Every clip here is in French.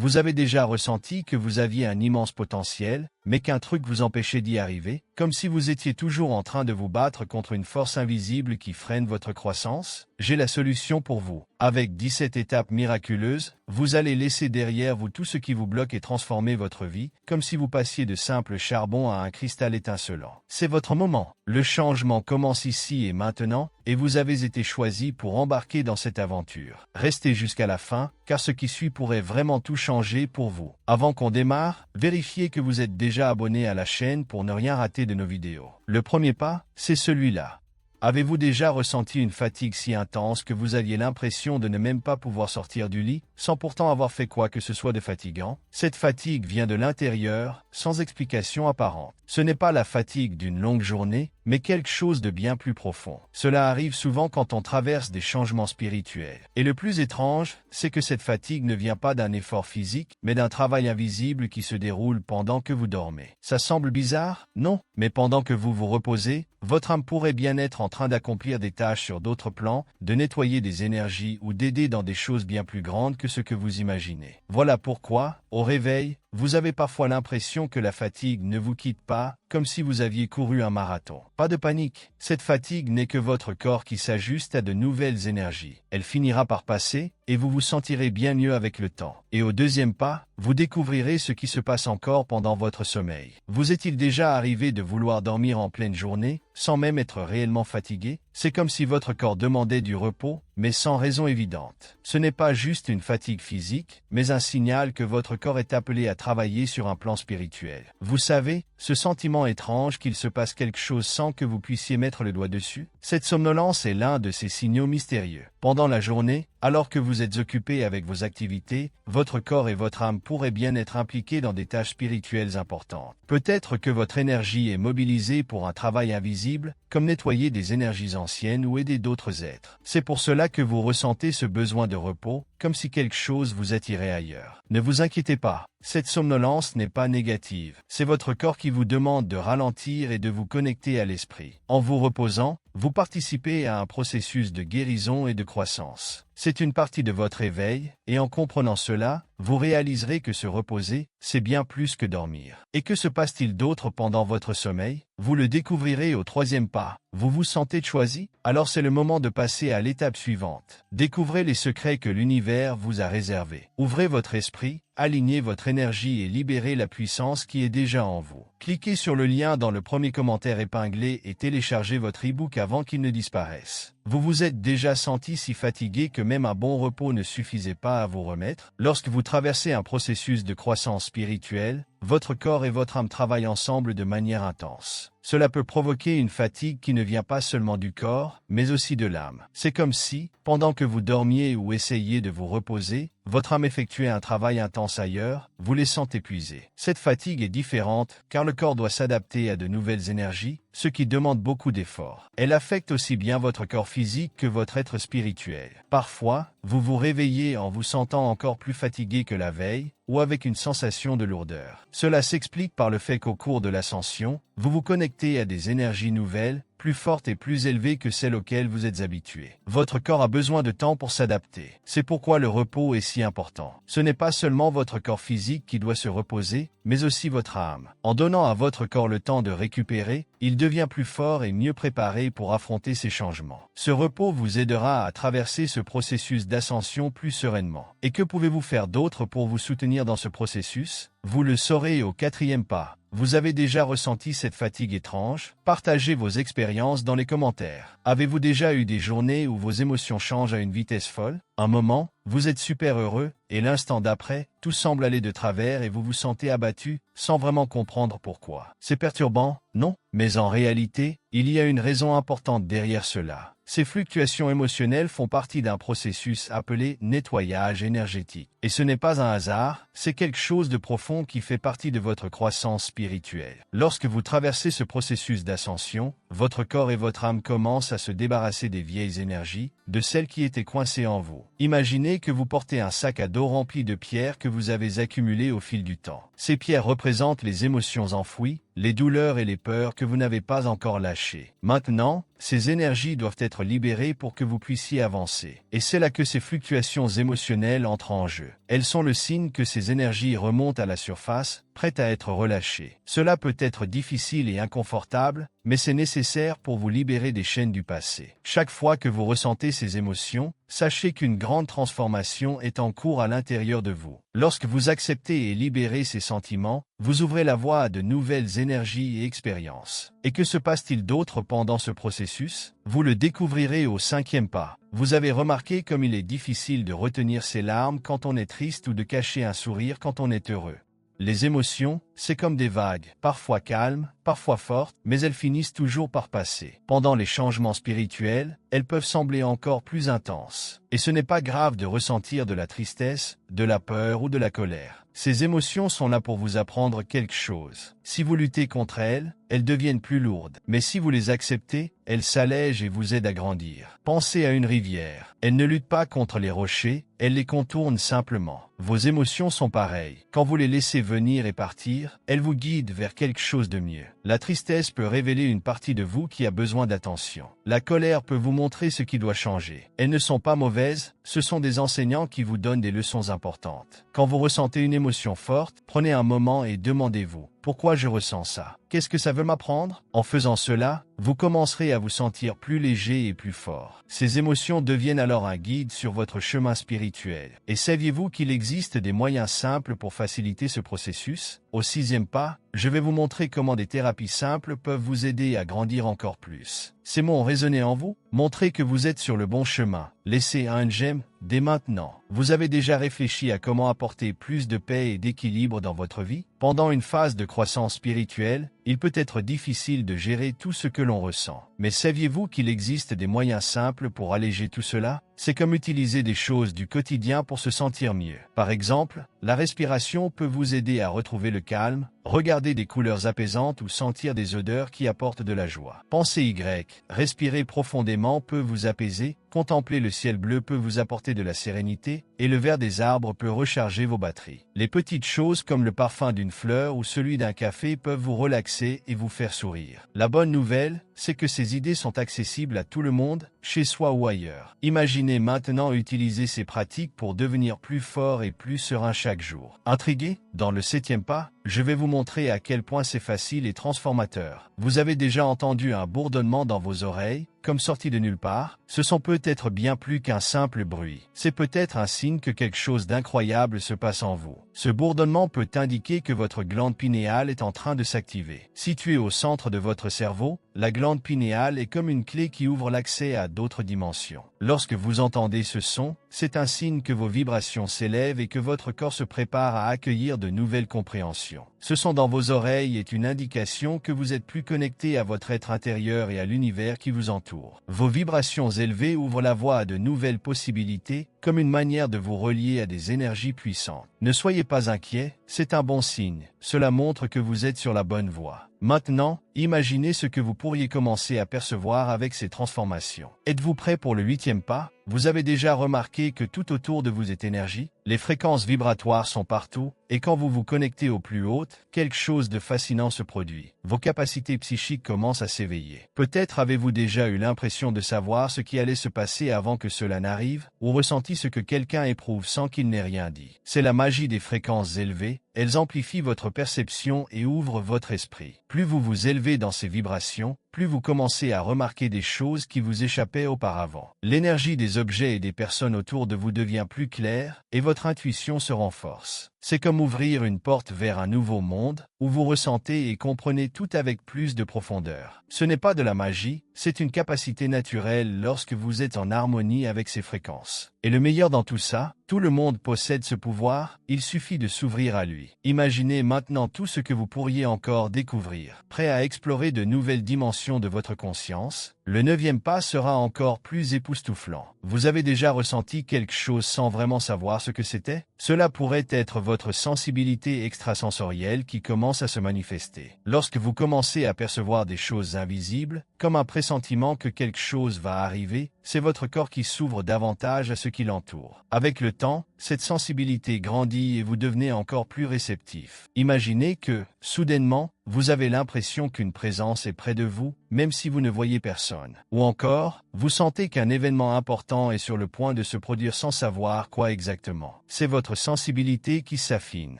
Vous avez déjà ressenti que vous aviez un immense potentiel, mais qu'un truc vous empêchait d'y arriver, comme si vous étiez toujours en train de vous battre contre une force invisible qui freine votre croissance? J'ai la solution pour vous. Avec 17 étapes miraculeuses, vous allez laisser derrière vous tout ce qui vous bloque et transformer votre vie, comme si vous passiez de simple charbon à un cristal étincelant. C'est votre moment. Le changement commence ici et maintenant, et vous avez été choisi pour embarquer dans cette aventure. Restez jusqu'à la fin, car ce qui suit pourrait vraiment tout changer pour vous. Avant qu'on démarre, vérifiez que vous êtes déjà abonné à la chaîne pour ne rien rater de nos vidéos. Le premier pas, c'est celui-là. Avez-vous déjà ressenti une fatigue si intense que vous aviez l'impression de ne même pas pouvoir sortir du lit, sans pourtant avoir fait quoi que ce soit de fatigant? Cette fatigue vient de l'intérieur, sans explication apparente. Ce n'est pas la fatigue d'une longue journée, mais quelque chose de bien plus profond. Cela arrive souvent quand on traverse des changements spirituels. Et le plus étrange, c'est que cette fatigue ne vient pas d'un effort physique, mais d'un travail invisible qui se déroule pendant que vous dormez. Ça semble bizarre? Non, mais pendant que vous vous reposez, votre âme pourrait bien être en train d'accomplir des tâches sur d'autres plans, de nettoyer des énergies ou d'aider dans des choses bien plus grandes que ce que vous imaginez. Voilà pourquoi, au réveil, vous avez parfois l'impression que la fatigue ne vous quitte pas, comme si vous aviez couru un marathon. Pas de panique, cette fatigue n'est que votre corps qui s'ajuste à de nouvelles énergies. Elle finira par passer, et vous vous sentirez bien mieux avec le temps. Et au deuxième pas, vous découvrirez ce qui se passe encore pendant votre sommeil. Vous est-il déjà arrivé de vouloir dormir en pleine journée, sans même être réellement fatigué? C'est comme si votre corps demandait du repos, mais sans raison évidente. Ce n'est pas juste une fatigue physique, mais un signal que votre corps est appelé à travailler sur un plan spirituel. Vous savez, ce sentiment étrange qu'il se passe quelque chose sans que vous puissiez mettre le doigt dessus? Cette somnolence est l'un de ces signaux mystérieux. Pendant la journée, alors que vous êtes occupé avec vos activités, votre corps et votre âme pourraient bien être impliqués dans des tâches spirituelles importantes. Peut-être que votre énergie est mobilisée pour un travail invisible, comme nettoyer des énergies anciennes ou aider d'autres êtres. C'est pour cela que vous ressentez ce besoin de repos, comme si quelque chose vous attirait ailleurs. Ne vous inquiétez pas, cette somnolence n'est pas négative. C'est votre corps qui vous demande de ralentir et de vous connecter à l'esprit. En vous reposant, vous participez à un processus de guérison et de croissance. C'est une partie de votre éveil, et en comprenant cela, vous réaliserez que se reposer, c'est bien plus que dormir. Et que se passe-t-il d'autre pendant votre sommeil? Vous le découvrirez au troisième pas. Vous vous sentez choisi? Alors c'est le moment de passer à l'étape suivante. Découvrez les secrets que l'univers vous a réservés. Ouvrez votre esprit, alignez votre énergie et libérez la puissance qui est déjà en vous. Cliquez sur le lien dans le premier commentaire épinglé et téléchargez votre e-book avant qu'il ne disparaisse. Vous vous êtes déjà senti si fatigué que même un bon repos ne suffisait pas à vous remettre? Lorsque vous traversez un processus de croissance spirituelle, votre corps et votre âme travaillent ensemble de manière intense. Cela peut provoquer une fatigue qui ne vient pas seulement du corps, mais aussi de l'âme. C'est comme si, pendant que vous dormiez ou essayiez de vous reposer, votre âme effectuait un travail intense ailleurs, vous laissant épuisé. Cette fatigue est différente, car le corps doit s'adapter à de nouvelles énergies, ce qui demande beaucoup d'efforts. Elle affecte aussi bien votre corps physique que votre être spirituel. Parfois, vous vous réveillez en vous sentant encore plus fatigué que la veille, ou avec une sensation de lourdeur. Cela s'explique par le fait qu'au cours de l'ascension, vous vous connectez à des énergies nouvelles, plus fortes et plus élevées que celles auxquelles vous êtes habitué. Votre corps a besoin de temps pour s'adapter. C'est pourquoi le repos est si important. Ce n'est pas seulement votre corps physique qui doit se reposer, mais aussi votre âme. En donnant à votre corps le temps de récupérer, il devient plus fort et mieux préparé pour affronter ces changements. Ce repos vous aidera à traverser ce processus d'ascension plus sereinement. Et que pouvez-vous faire d'autre pour vous soutenir dans ce processus? Vous le saurez au quatrième pas. Vous avez déjà ressenti cette fatigue étrange? Partagez vos expériences dans les commentaires. Avez-vous déjà eu des journées où vos émotions changent à une vitesse folle? Un moment, vous êtes super heureux, et l'instant d'après, tout semble aller de travers et vous vous sentez abattu, sans vraiment comprendre pourquoi. C'est perturbant, non? Mais en réalité, il y a une raison importante derrière cela. Ces fluctuations émotionnelles font partie d'un processus appelé nettoyage énergétique. Et ce n'est pas un hasard, c'est quelque chose de profond qui fait partie de votre croissance spirituelle. Lorsque vous traversez ce processus d'ascension, votre corps et votre âme commencent à se débarrasser des vieilles énergies, de celles qui étaient coincées en vous. Imaginez que vous portez un sac à dos rempli de pierres que vous avez accumulées au fil du temps. Ces pierres représentent les émotions enfouies, les douleurs et les peurs que vous n'avez pas encore lâchées. Maintenant, ces énergies doivent être libérées pour que vous puissiez avancer. Et c'est là que ces fluctuations émotionnelles entrent en jeu. jeu. Elles sont le signe que ces énergies remontent à la surface, prêtes à être relâchées. Cela peut être difficile et inconfortable, mais c'est nécessaire pour vous libérer des chaînes du passé. Chaque fois que vous ressentez ces émotions, sachez qu'une grande transformation est en cours à l'intérieur de vous. Lorsque vous acceptez et libérez ces sentiments, vous ouvrez la voie à de nouvelles énergies et expériences. Et que se passe-t-il d'autre pendant ce processus? Vous le découvrirez au 5e pas. Vous avez remarqué comme il est difficile de retenir ses larmes quand on est triste ou de cacher un sourire quand on est heureux. Les émotions, c'est comme des vagues, parfois calmes, parfois fortes, mais elles finissent toujours par passer. Pendant les changements spirituels, elles peuvent sembler encore plus intenses. Et ce n'est pas grave de ressentir de la tristesse, de la peur ou de la colère. Ces émotions sont là pour vous apprendre quelque chose. Si vous luttez contre elles, elles deviennent plus lourdes. Mais si vous les acceptez, elles s'allègent et vous aident à grandir. Pensez à une rivière. Elle ne lutte pas contre les rochers, elle les contourne simplement. Vos émotions sont pareilles. Quand vous les laissez venir et partir, elles vous guident vers quelque chose de mieux. La tristesse peut révéler une partie de vous qui a besoin d'attention. La colère peut vous montrer ce qui doit changer. Elles ne sont pas mauvaises, ce sont des enseignants qui vous donnent des leçons importantes. Quand vous ressentez une émotion forte, prenez un moment et demandez-vous: pourquoi je ressens ça? Qu'est-ce que ça veut m'apprendre? En faisant cela, vous commencerez à vous sentir plus léger et plus fort. Ces émotions deviennent alors un guide sur votre chemin spirituel. Et saviez-vous qu'il existe des moyens simples pour faciliter ce processus? Au 6e pas, je vais vous montrer comment des thérapies simples peuvent vous aider à grandir encore plus. Ces mots ont résonné en vous? Montrez que vous êtes sur le bon chemin. Laissez un j'aime dès maintenant. Vous avez déjà réfléchi à comment apporter plus de paix et d'équilibre dans votre vie? Pendant une phase de croissance spirituelle, il peut être difficile de gérer tout ce que l'on ressent. Mais saviez-vous qu'il existe des moyens simples pour alléger tout cela? C'est comme utiliser des choses du quotidien pour se sentir mieux. Par exemple, la respiration peut vous aider à retrouver le calme, regarder des couleurs apaisantes ou sentir des odeurs qui apportent de la joie. Pensez Y, respirer profondément peut vous apaiser, contempler le ciel bleu peut vous apporter de la sérénité, et le vert des arbres peut recharger vos batteries. Les petites choses comme le parfum d'une fleur ou celui d'un café peuvent vous relaxer et vous faire sourire. La bonne nouvelle, c'est que ces idées sont accessibles à tout le monde, chez soi ou ailleurs. Imaginez maintenant utiliser ces pratiques pour devenir plus fort et plus serein chaque jour. Intrigué? Dans le 7e pas, je vais vous montrer à quel point c'est facile et transformateur. Vous avez déjà entendu un bourdonnement dans vos oreilles, comme sorti de nulle part? Ce sont peut-être bien plus qu'un simple bruit. C'est peut-être un signe que quelque chose d'incroyable se passe en vous. Ce bourdonnement peut indiquer que votre glande pinéale est en train de s'activer. Située au centre de votre cerveau, la glande pinéale est comme une clé qui ouvre l'accès à d'autres dimensions. Lorsque vous entendez ce son, c'est un signe que vos vibrations s'élèvent et que votre corps se prépare à accueillir de nouvelles compréhensions. Ce son dans vos oreilles est une indication que vous êtes plus connecté à votre être intérieur et à l'univers qui vous entoure. Vos vibrations élevées ouvrent la voie à de nouvelles possibilités, comme une manière de vous relier à des énergies puissantes. Ne soyez pas inquiet, c'est un bon signe. Cela montre que vous êtes sur la bonne voie. Maintenant, imaginez ce que vous pourriez commencer à percevoir avec ces transformations. Êtes-vous prêt pour le 8e pas? Vous avez déjà remarqué que tout autour de vous est énergie? Les fréquences vibratoires sont partout, et quand vous vous connectez aux plus hautes, quelque chose de fascinant se produit. Vos capacités psychiques commencent à s'éveiller. Peut-être avez-vous déjà eu l'impression de savoir ce qui allait se passer avant que cela n'arrive, ou ressenti ce que quelqu'un éprouve sans qu'il n'ait rien dit. C'est la magie des fréquences élevées, elles amplifient votre perception et ouvrent votre esprit. Plus vous vous élevez dans ces vibrations, plus vous commencez à remarquer des choses qui vous échappaient auparavant. L'énergie des objets et des personnes autour de vous devient plus claire, et votre intuition se renforce. C'est comme ouvrir une porte vers un nouveau monde, où vous ressentez et comprenez tout avec plus de profondeur. Ce n'est pas de la magie, c'est une capacité naturelle lorsque vous êtes en harmonie avec ces fréquences. Et le meilleur dans tout ça, tout le monde possède ce pouvoir, il suffit de s'ouvrir à lui. Imaginez maintenant tout ce que vous pourriez encore découvrir. Prêt à explorer de nouvelles dimensions de votre conscience, le 9e pas sera encore plus époustouflant. Vous avez déjà ressenti quelque chose sans vraiment savoir ce que c'était? Cela pourrait être votre sensibilité extrasensorielle qui commence à se manifester. Lorsque vous commencez à percevoir des choses invisibles, comme un pressentiment que quelque chose va arriver, c'est votre corps qui s'ouvre davantage à ce qui l'entoure. Avec le temps, cette sensibilité grandit et vous devenez encore plus réceptif. Imaginez que, soudainement, vous avez l'impression qu'une présence est près de vous, même si vous ne voyez personne. Ou encore, vous sentez qu'un événement important est sur le point de se produire sans savoir quoi exactement. C'est votre sensibilité qui s'affine.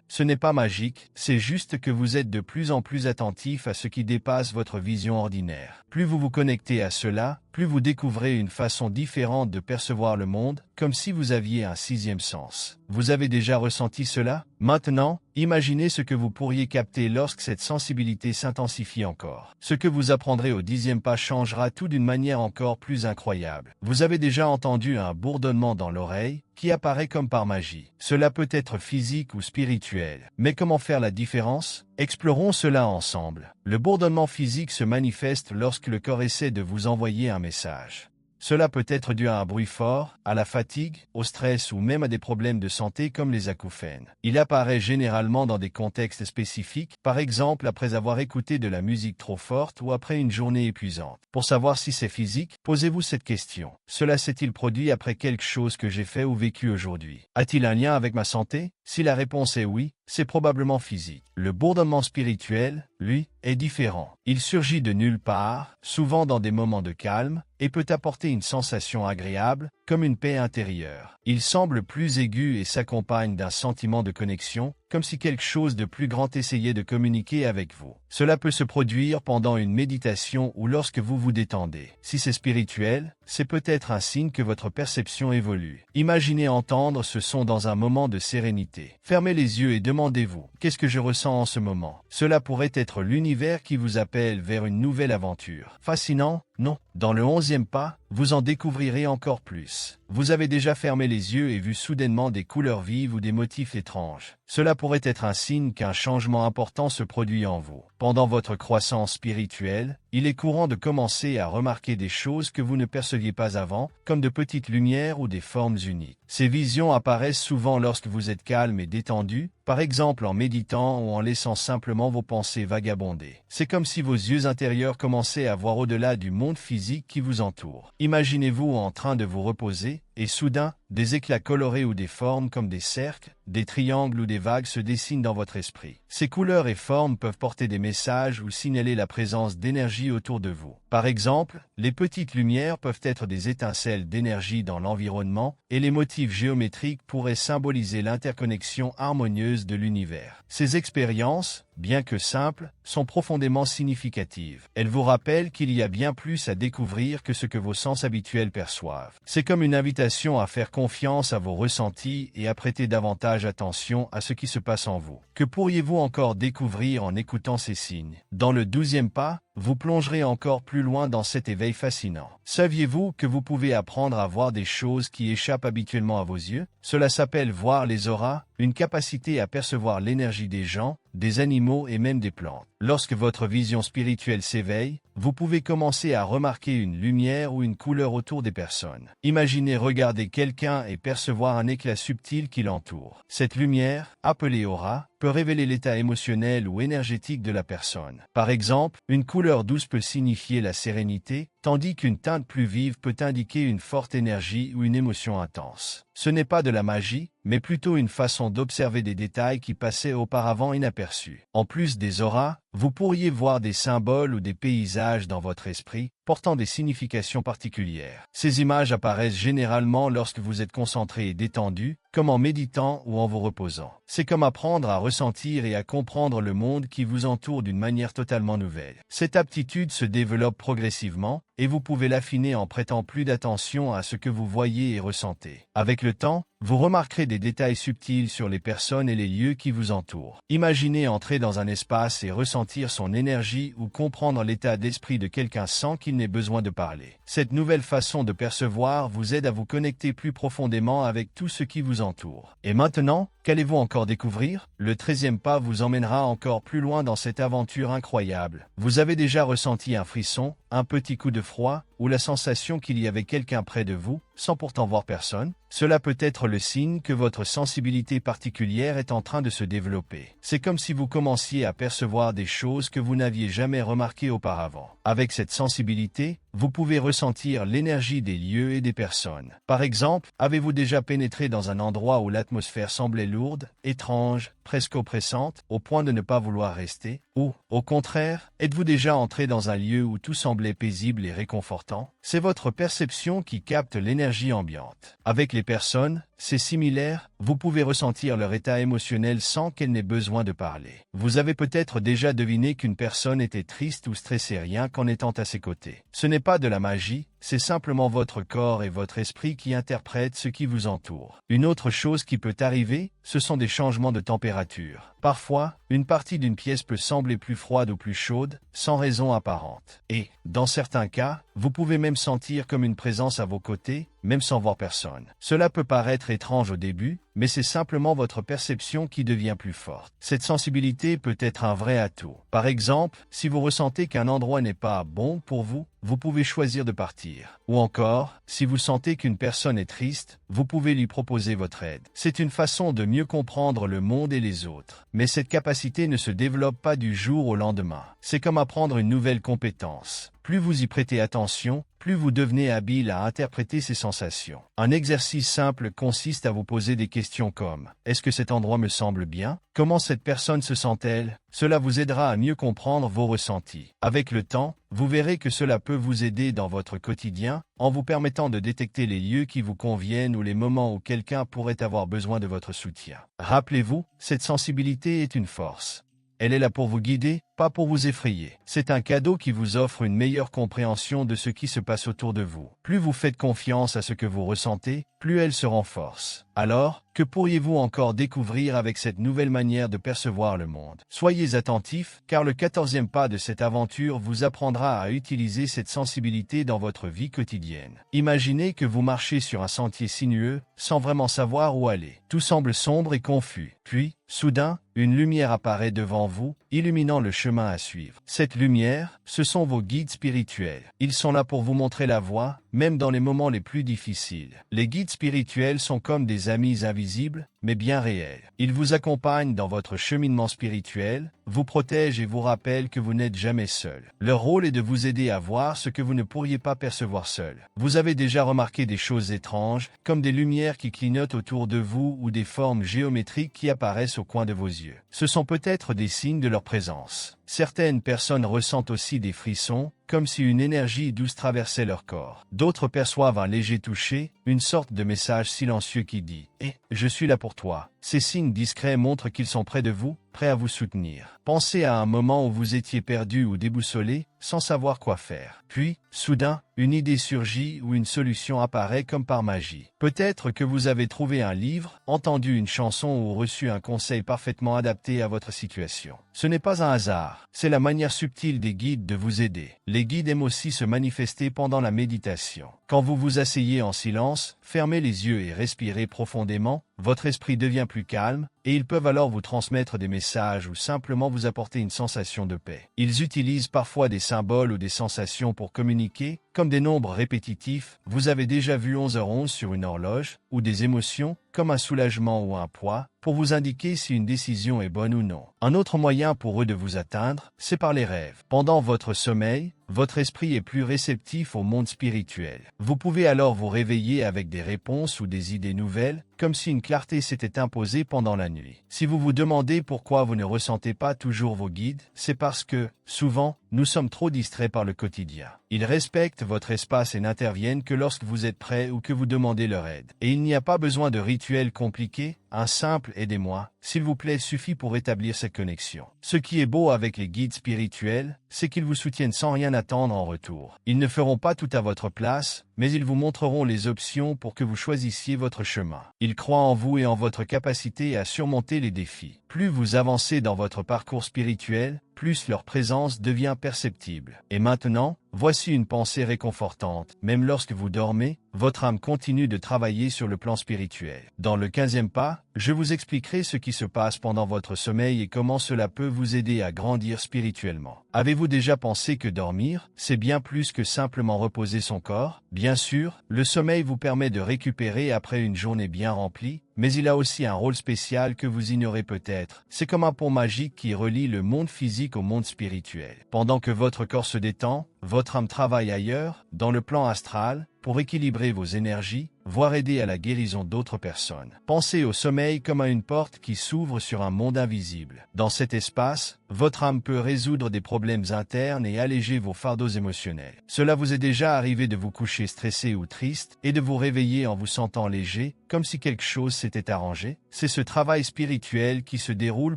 Ce n'est pas magique, c'est juste que vous êtes de plus en plus attentif à ce qui dépasse votre vision ordinaire. Plus vous vous connectez à cela, plus vous découvrez une façon différente de percevoir le monde, comme si vous aviez un sixième sens. Vous avez déjà ressenti cela? Maintenant, imaginez ce que vous pourriez capter lorsque cette sensibilité s'intensifie encore. Ce que vous apprendrez au 10e pas changera tout d'une manière encore plus incroyable. Vous avez déjà entendu un bourdonnement dans l'oreille, qui apparaît comme par magie. Cela peut être physique ou spirituel. Mais comment faire la différence? Explorons cela ensemble. Le bourdonnement physique se manifeste lorsque le corps essaie de vous envoyer un message. Cela peut être dû à un bruit fort, à la fatigue, au stress ou même à des problèmes de santé comme les acouphènes. Il apparaît généralement dans des contextes spécifiques, par exemple après avoir écouté de la musique trop forte ou après une journée épuisante. Pour savoir si c'est physique, posez-vous cette question. Cela s'est-il produit après quelque chose que j'ai fait ou vécu aujourd'hui? A-t-il un lien avec ma santé? Si la réponse est oui, c'est probablement physique. Le bourdonnement spirituel, lui, est différent. Il surgit de nulle part, souvent dans des moments de calme, et peut apporter une sensation agréable, comme une paix intérieure. Il semble plus aigu et s'accompagne d'un sentiment de connexion, comme si quelque chose de plus grand essayait de communiquer avec vous. Cela peut se produire pendant une méditation ou lorsque vous vous détendez. Si c'est spirituel, c'est peut-être un signe que votre perception évolue. Imaginez entendre ce son dans un moment de sérénité. Fermez les yeux et demandez-vous, qu'est-ce que je ressens en ce moment? Cela pourrait être l'univers qui vous appelle vers une nouvelle aventure. Fascinant? Non. Dans le 11e pas, vous en découvrirez encore plus. Vous avez déjà fermé les yeux et vu soudainement des couleurs vives ou des motifs étranges. Cela pourrait être un signe qu'un changement important se produit en vous. Pendant votre croissance spirituelle, il est courant de commencer à remarquer des choses que vous ne perceviez pas avant, comme de petites lumières ou des formes uniques. Ces visions apparaissent souvent lorsque vous êtes calme et détendu, par exemple en méditant ou en laissant simplement vos pensées vagabonder. C'est comme si vos yeux intérieurs commençaient à voir au-delà du monde physique qui vous entoure. Imaginez-vous en train de vous reposer, et soudain, des éclats colorés ou des formes comme des cercles, des triangles ou des vagues se dessinent dans votre esprit. Ces couleurs et formes peuvent porter des messages ou signaler la présence d'énergie autour de vous. Par exemple, les petites lumières peuvent être des étincelles d'énergie dans l'environnement et les motifs géométriques pourraient symboliser l'interconnexion harmonieuse de l'univers. Ces expériences, bien que simples, sont profondément significatives. Elles vous rappellent qu'il y a bien plus à découvrir que ce que vos sens habituels perçoivent. C'est comme une invitation à faire confiance à vos ressentis et à prêter davantage attention à ce qui se passe en vous. Que pourriez-vous encore découvrir en écoutant ces signes? Dans le 12e pas, vous plongerez encore plus loin dans cet éveil fascinant. Saviez-vous que vous pouvez apprendre à voir des choses qui échappent habituellement à vos yeux? Cela s'appelle voir les auras, une capacité à percevoir l'énergie des gens, des animaux et même des plantes. Lorsque votre vision spirituelle s'éveille, vous pouvez commencer à remarquer une lumière ou une couleur autour des personnes. Imaginez regarder quelqu'un et percevoir un éclat subtil qui l'entoure. Cette lumière, appelée aura, peut révéler l'état émotionnel ou énergétique de la personne. Par exemple, une couleur douce peut signifier la sérénité, tandis qu'une teinte plus vive peut indiquer une forte énergie ou une émotion intense. Ce n'est pas de la magie, mais plutôt une façon d'observer des détails qui passaient auparavant inaperçus. En plus des auras, vous pourriez voir des symboles ou des paysages dans votre esprit, portant des significations particulières. Ces images apparaissent généralement lorsque vous êtes concentré et détendu, comme en méditant ou en vous reposant. C'est comme apprendre à ressentir et à comprendre le monde qui vous entoure d'une manière totalement nouvelle. Cette aptitude se développe progressivement, et vous pouvez l'affiner en prêtant plus d'attention à ce que vous voyez et ressentez. Avec le temps, vous remarquerez des détails subtils sur les personnes et les lieux qui vous entourent. Imaginez entrer dans un espace et ressentir son énergie ou comprendre l'état d'esprit de quelqu'un sans qu'il n'ait besoin de parler. Cette nouvelle façon de percevoir vous aide à vous connecter plus profondément avec tout ce qui vous entoure. Et maintenant, qu'allez-vous encore découvrir? Le 13e pas vous emmènera encore plus loin dans cette aventure incroyable. Vous avez déjà ressenti un frisson, un petit coup de froid, ou la sensation qu'il y avait quelqu'un près de vous, sans pourtant voir personne? Cela peut être le signe que votre sensibilité particulière est en train de se développer. C'est comme si vous commenciez à percevoir des choses que vous n'aviez jamais remarquées auparavant. Avec cette sensibilité, vous pouvez ressentir l'énergie des lieux et des personnes. Par exemple, avez-vous déjà pénétré dans un endroit où l'atmosphère semblait lourde, étrange, presque oppressante, au point de ne pas vouloir rester? Ou, au contraire, êtes-vous déjà entré dans un lieu où tout semblait paisible et réconfortant? C'est votre perception qui capte l'énergie ambiante. Avec les personnes, c'est similaire, vous pouvez ressentir leur état émotionnel sans qu'elle n'ait besoin de parler. Vous avez peut-être déjà deviné qu'une personne était triste ou stressée rien qu'en étant à ses côtés. Ce n'est pas de la magie, c'est simplement votre corps et votre esprit qui interprètent ce qui vous entoure. Une autre chose qui peut arriver, ce sont des changements de température. Parfois, une partie d'une pièce peut sembler plus froide ou plus chaude, sans raison apparente. Et, dans certains cas, vous pouvez même sentir comme une présence à vos côtés, même sans voir personne. Cela peut paraître étrange au début, mais c'est simplement votre perception qui devient plus forte. Cette sensibilité peut être un vrai atout. Par exemple, si vous ressentez qu'un endroit n'est pas bon pour vous, vous pouvez choisir de partir. Ou encore, si vous sentez qu'une personne est triste, vous pouvez lui proposer votre aide. C'est une façon de mieux comprendre le monde et les autres. Mais cette capacité ne se développe pas du jour au lendemain. C'est comme apprendre une nouvelle compétence. Plus vous y prêtez attention, plus vous devenez habile à interpréter ces sensations. Un exercice simple consiste à vous poser des questions comme « Est-ce que cet endroit me semble bien? Comment cette personne se sent-elle ?» Cela vous aidera à mieux comprendre vos ressentis. Avec le temps, vous verrez que cela peut vous aider dans votre quotidien, en vous permettant de détecter les lieux qui vous conviennent ou les moments où quelqu'un pourrait avoir besoin de votre soutien. Rappelez-vous, cette sensibilité est une force. Elle est là pour vous guider, pas pour vous effrayer. C'est un cadeau qui vous offre une meilleure compréhension de ce qui se passe autour de vous. Plus vous faites confiance à ce que vous ressentez, plus elle se renforce. Alors, que pourriez-vous encore découvrir avec cette nouvelle manière de percevoir le monde? Soyez attentifs, car le 14e pas de cette aventure vous apprendra à utiliser cette sensibilité dans votre vie quotidienne. Imaginez que vous marchez sur un sentier sinueux, sans vraiment savoir où aller. Tout semble sombre et confus. Puis, soudain, une lumière apparaît devant vous, illuminant le chemin à suivre. Cette lumière, ce sont vos guides spirituels. Ils sont là pour vous montrer la voie, même dans les moments les plus difficiles. Les guides spirituels sont comme des amis invisibles, mais bien réels. Ils vous accompagnent dans votre cheminement spirituel, vous protègent et vous rappellent que vous n'êtes jamais seul. Leur rôle est de vous aider à voir ce que vous ne pourriez pas percevoir seul. Vous avez déjà remarqué des choses étranges, comme des lumières qui clignotent autour de vous ou des formes géométriques qui apparaissent au coin de vos yeux. Ce sont peut-être des signes de leur présence. Certaines personnes ressentent aussi des frissons, comme si une énergie douce traversait leur corps. D'autres perçoivent un léger toucher, une sorte de message silencieux qui dit « Eh, je suis là pour toi ». Ces signes discrets montrent qu'ils sont près de vous, prêts à vous soutenir. Pensez à un moment où vous étiez perdu ou déboussolé, sans savoir quoi faire. Puis, soudain, une idée surgit ou une solution apparaît comme par magie. Peut-être que vous avez trouvé un livre, entendu une chanson ou reçu un conseil parfaitement adapté à votre situation. Ce n'est pas un hasard, c'est la manière subtile des guides de vous aider. Les guides aiment aussi se manifester pendant la méditation. Quand vous vous asseyez en silence, fermez les yeux et respirez profondément, votre esprit devient plus calme, et ils peuvent alors vous transmettre des messages ou simplement vous apporter une sensation de paix. Ils utilisent parfois des symboles ou des sensations pour communiquer, comme des nombres répétitifs, vous avez déjà vu 11h11 sur une horloge, ou des émotions, comme un soulagement ou un poids, pour vous indiquer si une décision est bonne ou non. Un autre moyen pour eux de vous atteindre, c'est par les rêves. Pendant votre sommeil, votre esprit est plus réceptif au monde spirituel. Vous pouvez alors vous réveiller avec des réponses ou des idées nouvelles, comme si une clarté s'était imposée pendant la nuit. Si vous vous demandez pourquoi vous ne ressentez pas toujours vos guides, c'est parce que, souvent, nous sommes trop distraits par le quotidien. Ils respectent votre espace et n'interviennent que lorsque vous êtes prêt ou que vous demandez leur aide. Et il n'y a pas besoin de rituels compliqués, un simple « aidez-moi », s'il vous plaît, suffit pour établir cette connexion. Ce qui est beau avec les guides spirituels, c'est qu'ils vous soutiennent sans rien attendre en retour. Ils ne feront pas tout à votre place, mais ils vous montreront les options pour que vous choisissiez votre chemin. Ils croient en vous et en votre capacité à surmonter les défis. Plus vous avancez dans votre parcours spirituel, plus leur présence devient perceptible. Et maintenant, voici une pensée réconfortante. Même lorsque vous dormez, votre âme continue de travailler sur le plan spirituel. Dans le 15e pas, je vous expliquerai ce qui se passe pendant votre sommeil et comment cela peut vous aider à grandir spirituellement. Avez-vous déjà pensé que dormir, c'est bien plus que simplement reposer son corps? Bien sûr, le sommeil vous permet de récupérer après une journée bien remplie, mais il a aussi un rôle spécial que vous ignorez peut-être. C'est comme un pont magique qui relie le monde physique au monde spirituel. Pendant que votre corps se détend, votre âme travaille ailleurs, dans le plan astral, pour équilibrer vos énergies, voire aider à la guérison d'autres personnes. Pensez au sommeil comme à une porte qui s'ouvre sur un monde invisible. Dans cet espace, votre âme peut résoudre des problèmes internes et alléger vos fardeaux émotionnels. Cela vous est déjà arrivé de vous coucher stressé ou triste et de vous réveiller en vous sentant léger, comme si quelque chose s'était arrangé? C'est ce travail spirituel qui se déroule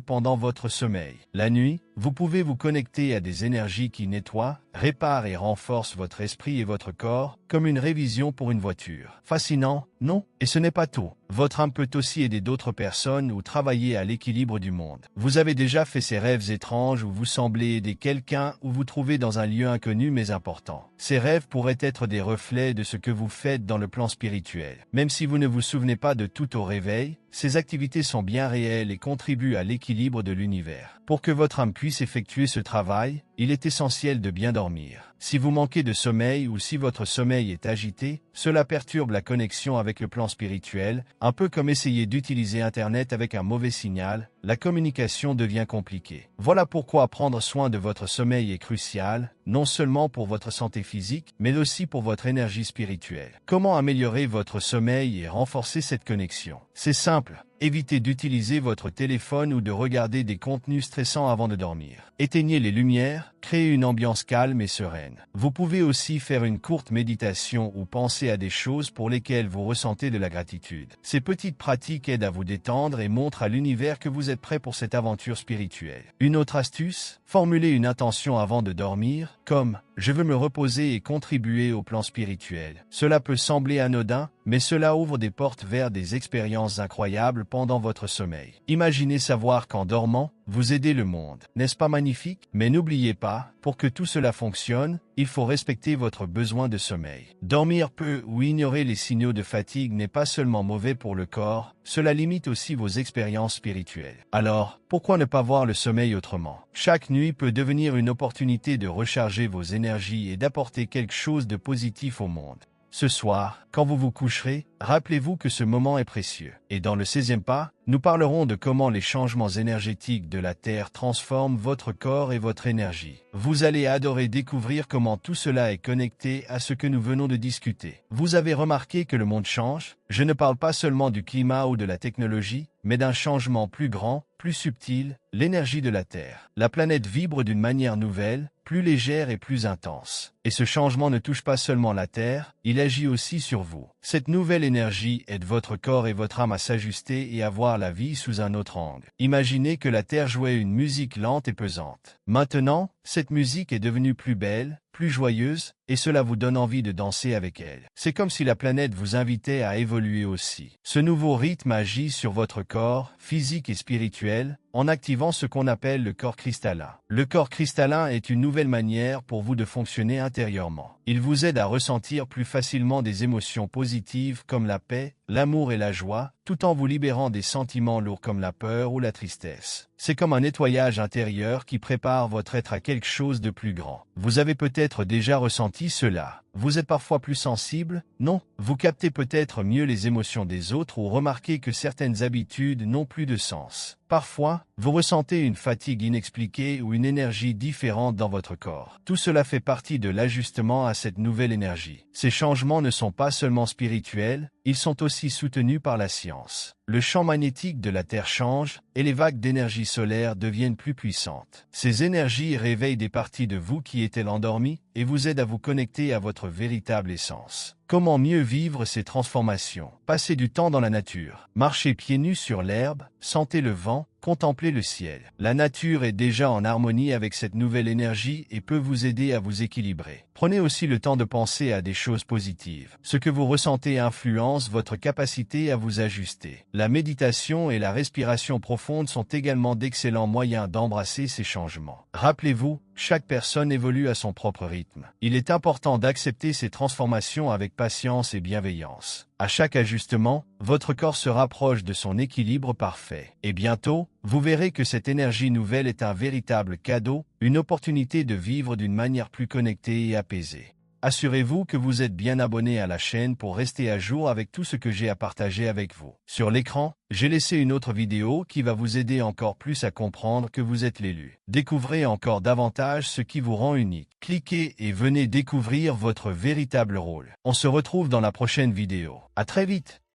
pendant votre sommeil. La nuit, vous pouvez vous connecter à des énergies qui nettoient, réparent et renforcent votre esprit et votre corps, comme une révision pour une voiture. Fascinant, non? Et ce n'est pas tout. Votre âme peut aussi aider d'autres personnes ou travailler à l'équilibre du monde. Vous avez déjà fait ces rêves étranges où vous semblez aider quelqu'un ou vous trouvez dans un lieu inconnu mais important. Ces rêves pourraient être des reflets de ce que vous faites dans le plan spirituel. Même si vous ne vous souvenez pas de tout au réveil, ces activités sont bien réelles et contribuent à l'équilibre de l'univers. Pour que votre âme puisse effectuer ce travail, il est essentiel de bien dormir. Si vous manquez de sommeil ou si votre sommeil est agité, cela perturbe la connexion avec le plan spirituel, un peu comme essayer d'utiliser Internet avec un mauvais signal, la communication devient compliquée. Voilà pourquoi prendre soin de votre sommeil est crucial, non seulement pour votre santé physique, mais aussi pour votre énergie spirituelle. Comment améliorer votre sommeil et renforcer cette connexion? C'est simple. Évitez d'utiliser votre téléphone ou de regarder des contenus stressants avant de dormir. Éteignez les lumières, créez une ambiance calme et sereine. Vous pouvez aussi faire une courte méditation ou penser à des choses pour lesquelles vous ressentez de la gratitude. Ces petites pratiques aident à vous détendre et montrent à l'univers que vous êtes prêt pour cette aventure spirituelle. Une autre astuce, formulez une intention avant de dormir, comme « Je veux me reposer et contribuer au plan spirituel ». Cela peut sembler anodin, mais cela ouvre des portes vers des expériences incroyables pendant votre sommeil. Imaginez savoir qu'en dormant, vous aidez le monde. N'est-ce pas magnifique? Mais n'oubliez pas, pour que tout cela fonctionne, il faut respecter votre besoin de sommeil. Dormir peu ou ignorer les signaux de fatigue n'est pas seulement mauvais pour le corps, cela limite aussi vos expériences spirituelles. Alors, pourquoi ne pas voir le sommeil autrement? Chaque nuit peut devenir une opportunité de recharger vos énergies et d'apporter quelque chose de positif au monde. Ce soir, quand vous vous coucherez, rappelez-vous que ce moment est précieux. Et dans le 16e pas, nous parlerons de comment les changements énergétiques de la Terre transforment votre corps et votre énergie. Vous allez adorer découvrir comment tout cela est connecté à ce que nous venons de discuter. Vous avez remarqué que le monde change? Je ne parle pas seulement du climat ou de la technologie, mais d'un changement plus grand, plus subtil, l'énergie de la Terre. La planète vibre d'une manière nouvelle, plus légère et plus intense. Et ce changement ne touche pas seulement la Terre, il agit aussi sur vous. Cette nouvelle énergie aide votre corps et votre âme à s'ajuster et à voir la vie sous un autre angle. Imaginez que la Terre jouait une musique lente et pesante. Maintenant, cette musique est devenue plus belle, plus joyeuse, et cela vous donne envie de danser avec elle. C'est comme si la planète vous invitait à évoluer aussi. Ce nouveau rythme agit sur votre corps, physique et spirituel, en activant ce qu'on appelle le corps cristallin. Le corps cristallin est une nouvelle manière pour vous de fonctionner intérieurement. Il vous aide à ressentir plus facilement des émotions positives comme la paix, l'amour et la joie, tout en vous libérant des sentiments lourds comme la peur ou la tristesse. C'est comme un nettoyage intérieur qui prépare votre être à quelque chose de plus grand. Vous avez peut-être déjà ressenti cela. Vous êtes parfois plus sensible? Non? Vous captez peut-être mieux les émotions des autres ou remarquez que certaines habitudes n'ont plus de sens. Parfois, vous ressentez une fatigue inexpliquée ou une énergie différente dans votre corps. Tout cela fait partie de l'ajustement à cette nouvelle énergie. Ces changements ne sont pas seulement spirituels, ils sont aussi soutenus par la science. Le champ magnétique de la Terre change et les vagues d'énergie solaire deviennent plus puissantes. Ces énergies réveillent des parties de vous qui étaient endormies et vous aident à vous connecter à votre véritable essence. Comment mieux vivre ces transformations? Passez du temps dans la nature. Marchez pieds nus sur l'herbe, sentez le vent, contemplez le ciel. La nature est déjà en harmonie avec cette nouvelle énergie et peut vous aider à vous équilibrer. Prenez aussi le temps de penser à des choses positives. Ce que vous ressentez influence votre capacité à vous ajuster. La méditation et la respiration profonde sont également d'excellents moyens d'embrasser ces changements. Rappelez-vous, chaque personne évolue à son propre rythme. Il est important d'accepter ces transformations avec patience et bienveillance. À chaque ajustement, votre corps se rapproche de son équilibre parfait. Et bientôt, vous verrez que cette énergie nouvelle est un véritable cadeau, une opportunité de vivre d'une manière plus connectée et apaisée. Assurez-vous que vous êtes bien abonné à la chaîne pour rester à jour avec tout ce que j'ai à partager avec vous. Sur l'écran, j'ai laissé une autre vidéo qui va vous aider encore plus à comprendre que vous êtes l'élu. Découvrez encore davantage ce qui vous rend unique. Cliquez et venez découvrir votre véritable rôle. On se retrouve dans la prochaine vidéo. À très vite!